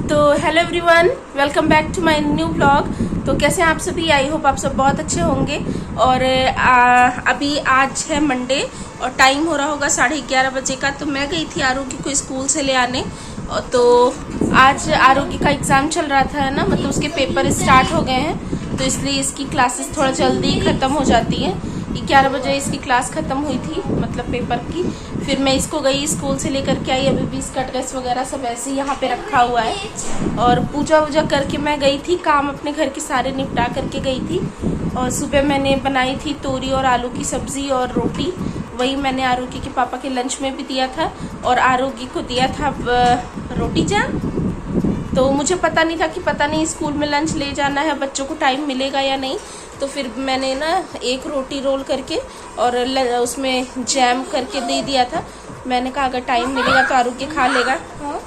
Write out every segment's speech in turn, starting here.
तो hello everyone, welcome back to my new blog. तो कैसे हैं आप सभी? आई होप आप सब बहुत अच्छे होंगे। और अभी आज है मंडे और टाइम हो रहा होगा 11:30 बजे का। तो मैं गई थी आरोगी को स्कूल से ले आने। तो आज आरोगी का एग्ज़ाम चल रहा था ना, मतलब उसके पेपर स्टार्ट हो गए हैं, तो इसलिए इसकी क्लासेस थोड़ा जल्दी ख़त्म हो जाती हैं। 11 बजे इसकी क्लास ख़त्म हुई थी, मतलब पेपर की। फिर मैं इसको गई स्कूल से लेकर के आई। अभी भी इसका ड्रेस वगैरह सब ऐसे ही यहाँ पे रखा हुआ है। और पूजा वूजा करके मैं गई थी, काम अपने घर के सारे निपटा करके गई थी। और सुबह मैंने बनाई थी तोरी और आलू की सब्ज़ी और रोटी। वही मैंने आरोगी के पापा के लंच में भी दिया था और आरोगी को दिया था रोटी जाम। तो मुझे पता नहीं था कि पता नहीं स्कूल में लंच ले जाना है, बच्चों को टाइम मिलेगा या नहीं। तो फिर मैंने ना एक रोटी रोल करके और उसमें जैम करके दे दिया था। मैंने कहा अगर टाइम मिलेगा तो आरोगी खा लेगा। हाँ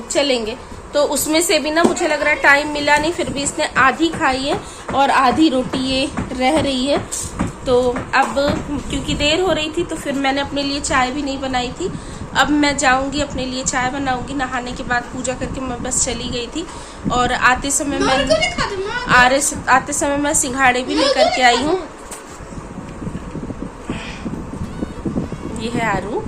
चलेंगे। तो उसमें से भी ना मुझे लग रहा है टाइम मिला नहीं, फिर भी इसने आधी खाई है और आधी रोटी ये रह रही है। तो अब क्योंकि देर हो रही थी तो फिर मैंने अपने लिए चाय भी नहीं बनाई थी। अब मैं जाऊंगी अपने लिए चाय बनाऊंगी। नहाने के बाद पूजा करके मैं बस चली गई थी। और आते समय मैं सिंघाड़े भी लेकर के आई हूँ। ये है आरू।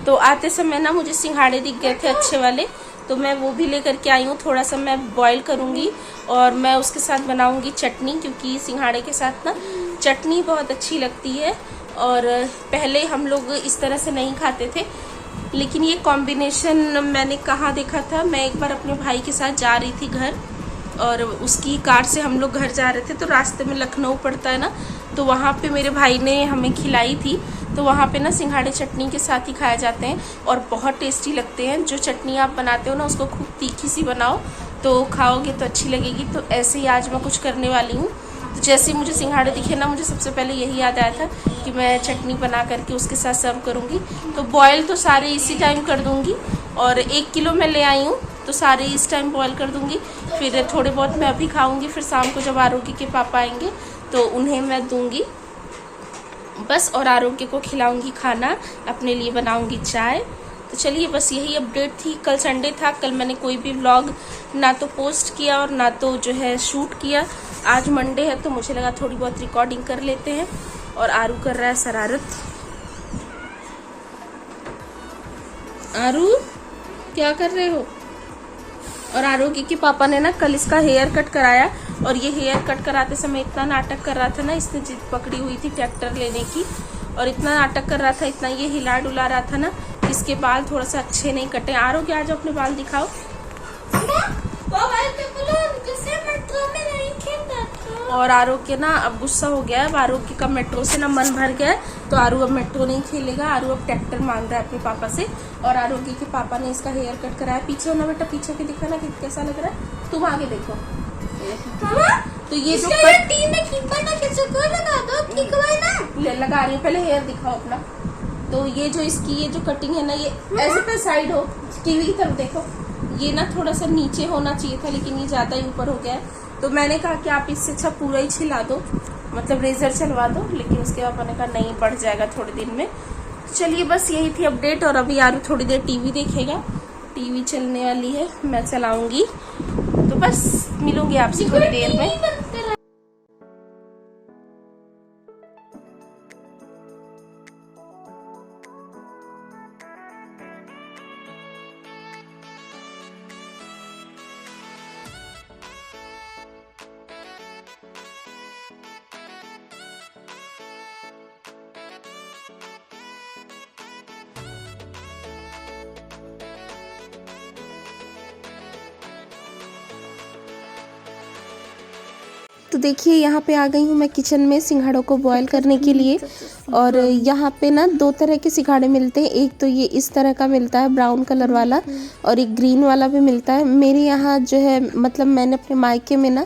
तो आते समय ना मुझे सिंघाड़े दिख गए थे अच्छे वाले, तो मैं वो भी लेकर के आई हूँ। थोड़ा सा मैं बॉईल करूँगी और मैं उसके साथ बनाऊँगी चटनी, क्योंकि सिंघाड़े के साथ ना चटनी बहुत अच्छी लगती है। और पहले हम लोग इस तरह से नहीं खाते थे, लेकिन ये कॉम्बिनेशन मैंने कहाँ देखा था। मैं एक बार अपने भाई के साथ जा रही थी घर, और उसकी कार से हम लोग घर जा रहे थे। तो रास्ते में लखनऊ पड़ता है ना, तो वहाँ पे मेरे भाई ने हमें खिलाई थी। तो वहाँ पे ना सिंघाड़े चटनी के साथ ही खाए जाते हैं और बहुत टेस्टी लगते हैं। जो चटनी आप बनाते हो ना, उसको खूब तीखी सी बनाओ तो खाओगे तो अच्छी लगेगी। तो ऐसे ही आज मैं कुछ करने वाली हूँ। तो जैसे ही मुझे सिंघाड़े दिखे ना, मुझे सबसे पहले यही याद आया था कि मैं चटनी बना करके उसके साथ सर्व करूँगी। तो बॉयल तो सारे इसी टाइम कर दूँगी, और 1 किलो मैं ले आई हूँ तो सारे इस टाइम बॉयल कर दूँगी। फिर थोड़े बहुत मैं अभी खाऊँगी, फिर शाम को जब आरोगी के पापा आएंगे तो उन्हें मैं दूँगी बस। और आरोग्य को खिलाऊंगी खाना, अपने लिए बनाऊंगी चाय। तो चलिए, बस यही अपडेट थी। कल संडे था, कल मैंने कोई भी व्लॉग ना तो पोस्ट किया और ना तो जो है शूट किया। आज मंडे है तो मुझे लगा थोड़ी बहुत रिकॉर्डिंग कर लेते हैं। और आरू कर रहा है शरारत। आरू क्या कर रहे हो? और आरोगी के पापा ने ना कल इसका हेयर कट कराया, और ये हेयर कट कराते समय इतना नाटक कर रहा था ना, इसने जिद पकड़ी हुई थी ट्रैक्टर लेने की, और इतना नाटक कर रहा था, इतना ये हिला डुला रहा था ना, इसके बाल थोड़ा सा अच्छे नहीं कटे। आरोगी आज अपने बाल दिखाओ। और आरोग्य ना अब गुस्सा हो गया है। अब आरोग्य का मेट्रो से ना मन भर गया है, तो आरू अब मेट्रो नहीं खेलेगा। आरू अब ट्रैक्टर मांग रहा है अपने पापा से। और आरोग्य के पापा ने इसका हेयर कट कराया। पीछे होना बेटा, पीछे के दिखा ना कि कैसा लग रहा है। तुम आगे देखो। तो ये जो लगा रही है, पहले हेयर दिखाओ अपना। तो ये जो इसकी ये जो कटिंग है ना, ये ऐसे पे साइड हो, टीवी की तरफ देखो। ये ना थोड़ा सा नीचे होना चाहिए था, लेकिन ये ज्यादा ही ऊपर हो गया है। तो मैंने कहा कि आप इससे अच्छा पूरा ही छिला दो, मतलब रेजर चलवा दो, लेकिन उसके बाद मैंने कहा नहीं, बढ़ जाएगा थोड़े दिन में। चलिए, बस यही थी अपडेट। और अभी यार थोड़ी देर टीवी देखेगा, टीवी चलने वाली है, मैं चलाऊंगी। तो बस मिलूंगी आपसे थोड़ी देर में। तो देखिए, यहाँ पे आ गई हूँ मैं किचन में सिंघाड़ों को बॉईल करने के लिए। और यहाँ पे ना 2 तरह के सिंघाड़े मिलते हैं। एक तो ये इस तरह का मिलता है ब्राउन कलर वाला, और एक ग्रीन वाला भी मिलता है। मेरे यहाँ जो है, मतलब मैंने अपने मायके में ना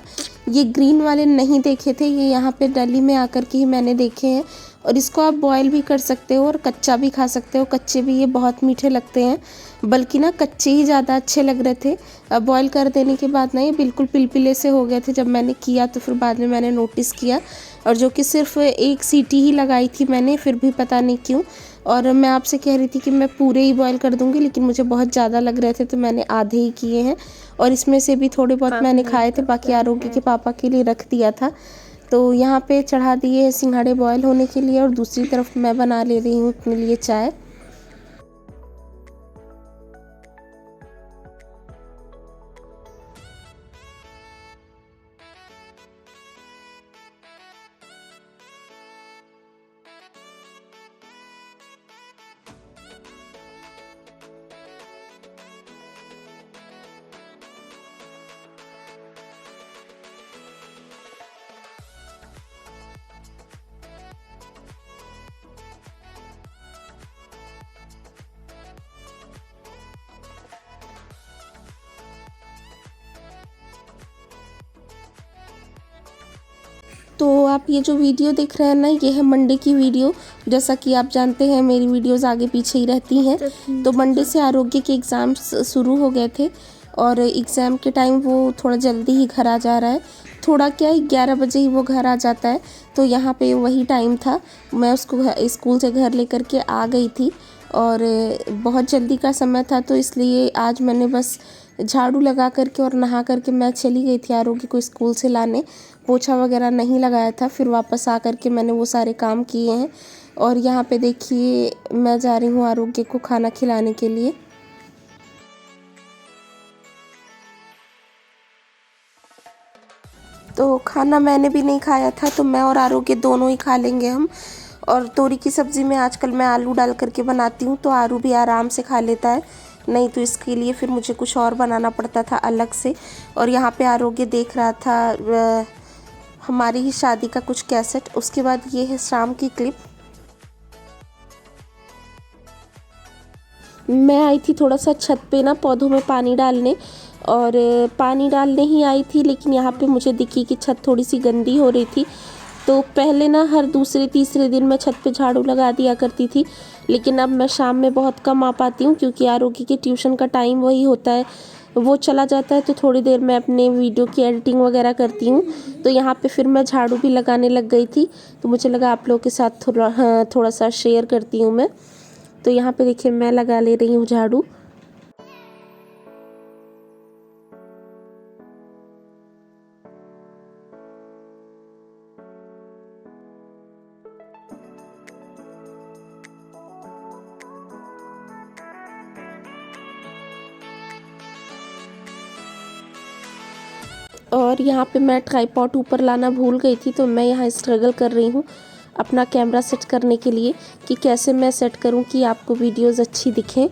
ये ग्रीन वाले नहीं देखे थे, ये यहाँ पे दिल्ली में आकर के ही मैंने देखे हैं। और इसको आप बॉईल भी कर सकते हो और कच्चा भी खा सकते हो। कच्चे भी ये बहुत मीठे लगते हैं, बल्कि ना कच्चे ही ज़्यादा अच्छे लग रहे थे। बॉईल कर देने के बाद ना ये बिल्कुल पिलपिले से हो गए थे। जब मैंने किया तो फिर बाद में मैंने नोटिस किया। और जो कि सिर्फ एक सीटी ही लगाई थी मैंने, फिर भी पता नहीं क्यों। और मैं आपसे कह रही थी कि मैं पूरे ही बॉईल कर दूंगी, लेकिन मुझे बहुत ज़्यादा लग रहे थे तो मैंने आधे ही किए हैं। और इसमें से भी थोड़े बहुत मैंने खाए थे, बाकी आरोग्य के पापा के लिए रख दिया था। तो यहाँ पे चढ़ा दिए सिंघाड़े बॉईल होने के लिए, और दूसरी तरफ मैं बना ले रही हूँ अपने लिए चाय। तो आप ये जो वीडियो देख रहे हैं ना, ये है मंडे की वीडियो। जैसा कि आप जानते हैं मेरी वीडियोस आगे पीछे ही रहती हैं। तो मंडे से आरोग्य के एग्ज़ाम्स शुरू हो गए थे, और एग्ज़ाम के टाइम वो थोड़ा जल्दी ही घर आ जा रहा है। थोड़ा क्या, 11 बजे ही वो घर आ जाता है। तो यहाँ पे वही टाइम था, मैं उसको स्कूल से घर लेकर के आ गई थी, और बहुत जल्दी का समय था। तो इसलिए आज मैंने बस झाड़ू लगा करके और नहा करके मैं चली गई थी आरोग्य को स्कूल से लाने। पोछा वगैरह नहीं लगाया था, फिर वापस आ करके मैंने वो सारे काम किए हैं। और यहाँ पे देखिए मैं जा रही हूँ आरोग्य को खाना खिलाने के लिए। तो खाना मैंने भी नहीं खाया था, तो मैं और आरोग्य दोनों ही खा लेंगे हम। और तोरी की सब्ज़ी में आजकल मैं आलू डाल करके बनाती हूँ, तो आरू भी आराम से खा लेता है। नहीं तो इसके लिए फिर मुझे कुछ और बनाना पड़ता था अलग से। और यहाँ पे आरोग्य देख रहा था हमारी ही शादी का कुछ कैसेट। उसके बाद ये है शाम की क्लिप। मैं आई थी थोड़ा सा छत पे ना पौधों में पानी डालने, और पानी डालने ही आई थी, लेकिन यहाँ पे मुझे दिखी कि छत थोड़ी सी गंदी हो रही थी। तो पहले ना हर दूसरे तीसरे दिन मैं छत पे झाड़ू लगा दिया करती थी, लेकिन अब मैं शाम में बहुत कम आ पाती हूँ, क्योंकि आरोग्य के ट्यूशन का टाइम वही होता है। वो चला जाता है तो थोड़ी देर मैं अपने वीडियो की एडिटिंग वगैरह करती हूँ। तो यहाँ पे फिर मैं झाड़ू भी लगाने लग गई थी, तो मुझे लगा आप लोगों के साथ थोड़ा सा शेयर करती हूँ मैं। तो यहाँ पे देखिए मैं लगा ले रही हूँ झाड़ू। और यहाँ पे मैं ट्राइपॉड ऊपर लाना भूल गई थी, तो मैं यहाँ स्ट्रगल कर रही हूँ अपना कैमरा सेट करने के लिए, कि कैसे मैं सेट करूँ कि आपको वीडियोस अच्छी दिखें।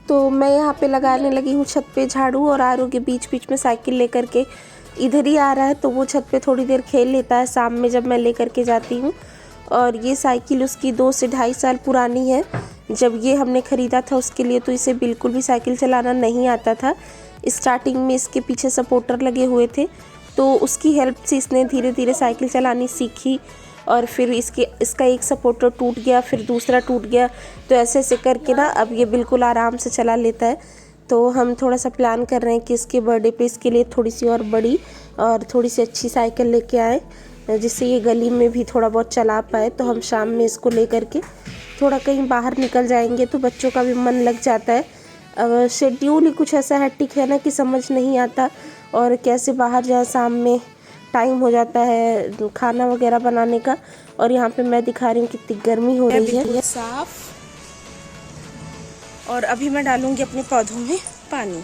तो मैं यहाँ पे लगाने लगी हूँ छत पे झाड़ू, और आरोग्य बीच बीच में साइकिल लेकर के इधर ही आ रहा है। तो वो छत पे थोड़ी देर खेल लेता है शाम में जब मैं लेकर के जाती हूँ। और ये साइकिल उसकी 2 से ढाई साल पुरानी है। जब ये हमने ख़रीदा था उसके लिए, तो इसे बिल्कुल भी साइकिल चलाना नहीं आता था। स्टार्टिंग में इसके पीछे सपोर्टर लगे हुए थे, तो उसकी हेल्प से इसने धीरे धीरे साइकिल चलानी सीखी। और फिर इसका एक सपोर्टर टूट गया, फिर दूसरा टूट गया, तो ऐसे ऐसे करके ना अब ये बिल्कुल आराम से चला लेता है। तो हम थोड़ा सा प्लान कर रहे हैं कि इसके बर्थडे पे इसके लिए थोड़ी सी और बड़ी और थोड़ी सी अच्छी साइकिल लेके आए, जिससे ये गली में भी थोड़ा बहुत चला पाए। तो हम शाम में इसको लेकर के थोड़ा कहीं बाहर निकल जाएंगे, तो बच्चों का भी मन लग जाता है। अब शेड्यूल ही कुछ ऐसा हैट्रिक है ना कि समझ नहीं आता, और कैसे बाहर जाए, शाम में टाइम हो जाता है खाना वगैरह बनाने का। और यहाँ पे मैं दिखा रही हूँ कितनी गर्मी हो रही है। साफ। और अभी मैं डालूंगी अपने पौधों में पानी।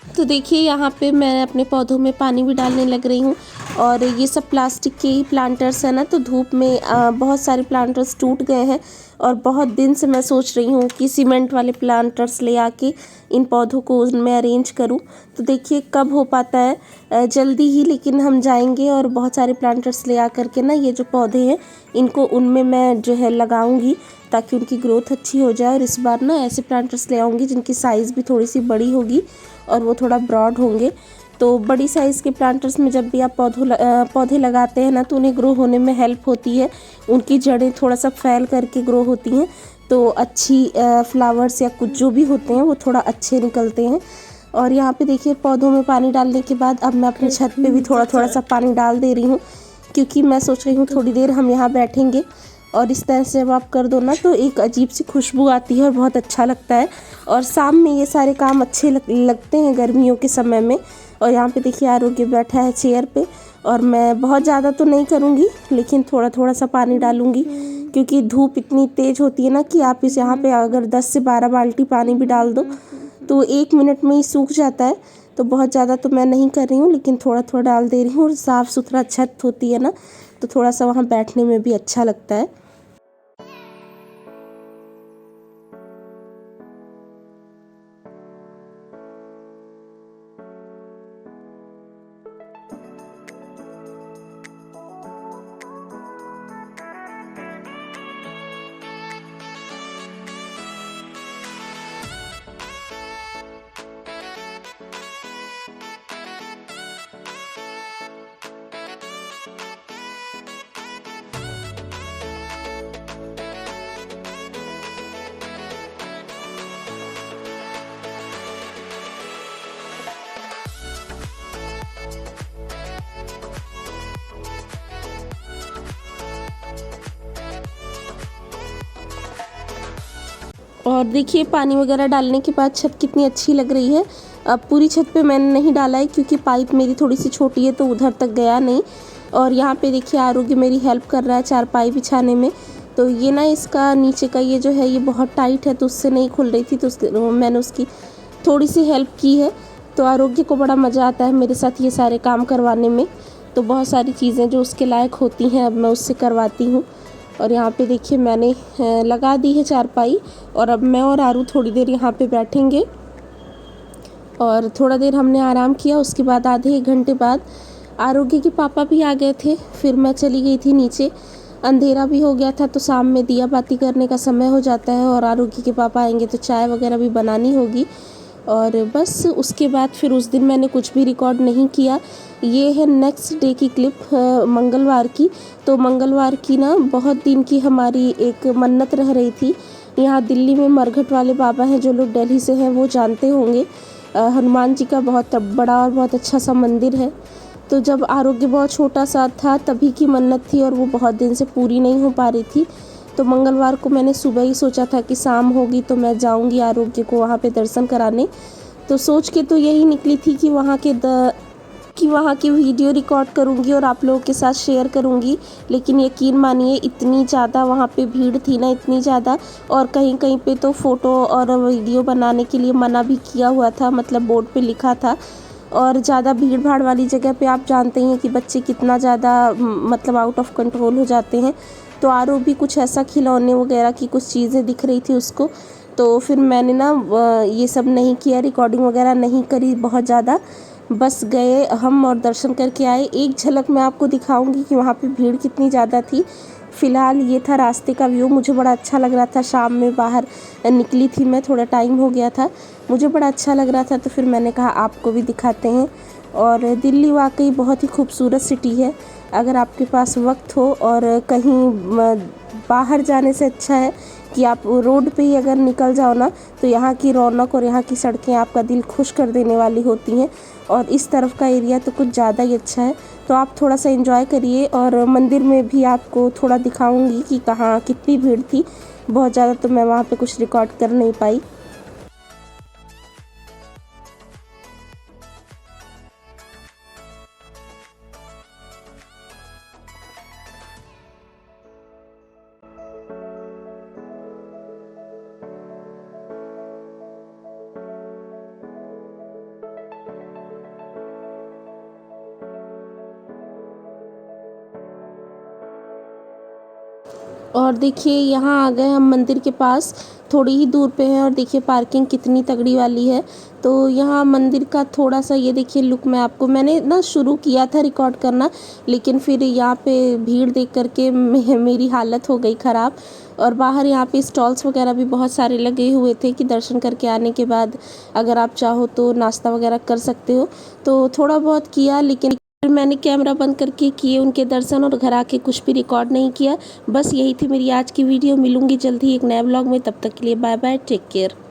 तो देखिए यहाँ पे मैं अपने पौधों में पानी भी डालने लग रही हूँ। और ये सब प्लास्टिक के ही प्लांटर्स हैं ना, तो धूप में बहुत सारे प्लांटर्स टूट गए हैं। और बहुत दिन से मैं सोच रही हूँ कि सीमेंट वाले प्लांटर्स ले आके इन पौधों को उनमें अरेंज करूँ। तो देखिए कब हो पाता है, जल्दी ही, लेकिन हम जाएंगे और बहुत सारे प्लांटर्स ले आ करके ना ये जो पौधे हैं इनको उनमें मैं जो है लगाऊंगी, ताकि उनकी ग्रोथ अच्छी हो जाए। और इस बार ना ऐसे प्लांटर्स ले आऊँगी जिनकी साइज़ भी थोड़ी सी बड़ी होगी और वो थोड़ा ब्रॉड होंगे। तो बड़ी साइज़ के प्लांटर्स में जब भी आप पौधे लगाते हैं ना, तो उन्हें ग्रो होने में हेल्प होती है। उनकी जड़ें थोड़ा सा फैल करके ग्रो होती हैं, तो अच्छी फ्लावर्स या कुछ जो भी होते हैं वो थोड़ा अच्छे निकलते हैं। और यहाँ पे देखिए पौधों में पानी डालने के बाद अब मैं अपनी छत पे भी थोड़ा थोड़ा सा पानी डाल दे रही हूँ, क्योंकि मैं सोच रही हूँ थोड़ी देर हम यहाँ बैठेंगे और इस तरह से जब आप कर दो ना तो एक अजीब सी खुशबू आती है और बहुत अच्छा लगता है। और शाम में ये सारे काम अच्छे लगते हैं गर्मियों के समय में। और यहाँ पे देखिए आरोग्य बैठा है चेयर पे, और मैं बहुत ज़्यादा तो नहीं करूँगी लेकिन थोड़ा थोड़ा सा पानी डालूँगी, क्योंकि धूप इतनी तेज़ होती है ना कि आप इस यहाँ पे अगर 10 से 12 बाल्टी पानी भी डाल दो तो 1 मिनट में ही सूख जाता है। तो बहुत ज़्यादा तो मैं नहीं कर रही हूँ, लेकिन थोड़ा थोड़ा डाल दे रही हूँ। और साफ़ सुथरा छत होती है ना, तो थोड़ा सा वहाँ बैठने में भी अच्छा लगता है। और देखिए पानी वगैरह डालने के बाद छत कितनी अच्छी लग रही है। अब पूरी छत पे मैंने नहीं डाला है क्योंकि पाइप मेरी थोड़ी सी छोटी है तो उधर तक गया नहीं। और यहाँ पे देखिए आरोग्य मेरी हेल्प कर रहा है चारपाई बिछाने में। तो ये ना इसका नीचे का ये जो है ये बहुत टाइट है तो उससे नहीं खुल रही थी, तो मैंने उसकी थोड़ी सी हेल्प की है। तो आरोग्य को बड़ा मज़ा आता है मेरे साथ ये सारे काम करवाने में। तो बहुत सारी चीज़ें जो उसके लायक होती हैं अब मैं उससे करवाती हूँ। और यहाँ पे देखिए मैंने लगा दी है चारपाई, और अब मैं और आरू थोड़ी देर यहाँ पे बैठेंगे। और थोड़ा देर हमने आराम किया, उसके बाद आधे 1 घंटे बाद आरोग्य के पापा भी आ गए थे। फिर मैं चली गई थी नीचे, अंधेरा भी हो गया था तो शाम में दिया बाती करने का समय हो जाता है। और आरोग्य के पापा आएंगे तो चाय वगैरह भी बनानी होगी। और बस उसके बाद फिर उस दिन मैंने कुछ भी रिकॉर्ड नहीं किया। ये है नेक्स्ट डे की क्लिप मंगलवार की। तो मंगलवार की ना बहुत दिन की हमारी एक मन्नत रह रही थी। यहाँ दिल्ली में मरघट वाले बाबा हैं, जो लोग दिल्ली से हैं वो जानते होंगे। हनुमान जी का बहुत बड़ा और बहुत अच्छा सा मंदिर है। तो जब आरोग्य बहुत छोटा सा था तभी की मन्नत थी और वो बहुत दिन से पूरी नहीं हो पा रही थी। तो मंगलवार को मैंने सुबह ही सोचा था कि शाम होगी तो मैं जाऊंगी आरोग्य को वहाँ पे दर्शन कराने। तो सोच के तो यही निकली थी कि वहाँ की वीडियो रिकॉर्ड करूँगी और आप लोगों के साथ शेयर करूँगी। लेकिन यकीन मानिए इतनी ज़्यादा वहाँ पे भीड़ थी ना, इतनी ज़्यादा। और कहीं कहीं पे तो फ़ोटो और वीडियो बनाने के लिए मना भी किया हुआ था, मतलब बोर्ड पे लिखा था। और ज़्यादा भीड़ भाड़ वाली जगह पे आप जानते हैं कि बच्चे कितना ज़्यादा मतलब आउट ऑफ कंट्रोल हो जाते हैं। तो आरो भी कुछ ऐसा खिलौने वगैरह की कुछ चीज़ें दिख रही थी उसको। तो फिर मैंने ना ये सब नहीं किया, रिकॉर्डिंग वगैरह नहीं करी बहुत ज़्यादा। बस गए हम और दर्शन करके आए। एक झलक मैं आपको दिखाऊंगी कि वहाँ पे भीड़ कितनी ज़्यादा थी। फ़िलहाल ये था रास्ते का व्यू, मुझे बड़ा अच्छा लग रहा था। शाम में बाहर निकली थी मैं, थोड़ा टाइम हो गया था, मुझे बड़ा अच्छा लग रहा था तो फिर मैंने कहा आपको भी दिखाते हैं। और दिल्ली वाकई बहुत ही खूबसूरत सिटी है। अगर आपके पास वक्त हो और कहीं बाहर जाने से अच्छा है कि आप रोड पे ही अगर निकल जाओ ना, तो यहाँ की रौनक और यहाँ की सड़कें आपका दिल खुश कर देने वाली होती हैं। और इस तरफ का एरिया तो कुछ ज़्यादा ही अच्छा है। तो आप थोड़ा सा एंजॉय करिए। और मंदिर में भी आपको थोड़ा दिखाऊंगी कि कहाँ कितनी भीड़ थी। बहुत ज़्यादा तो मैं वहाँ पे कुछ रिकॉर्ड कर नहीं पाई। और देखिए यहाँ आ गए हम मंदिर के पास, थोड़ी ही दूर पे है और देखिए पार्किंग कितनी तगड़ी वाली है। तो यहाँ मंदिर का थोड़ा सा ये देखिए लुक मैंने ना शुरू किया था रिकॉर्ड करना, लेकिन फिर यहाँ पे भीड़ देख करके मेरी हालत हो गई ख़राब। और बाहर यहाँ पे स्टॉल्स वगैरह भी बहुत सारे लगे हुए थे कि दर्शन करके आने के बाद अगर आप चाहो तो नाश्ता वगैरह कर सकते हो। तो थोड़ा बहुत किया, लेकिन फिर मैंने कैमरा बंद करके किए उनके दर्शन और घर आके कुछ भी रिकॉर्ड नहीं किया। बस यही थी मेरी आज की वीडियो। मिलूंगी जल्दी एक नए ब्लॉग में, तब तक के लिए बाय बाय, टेक केयर।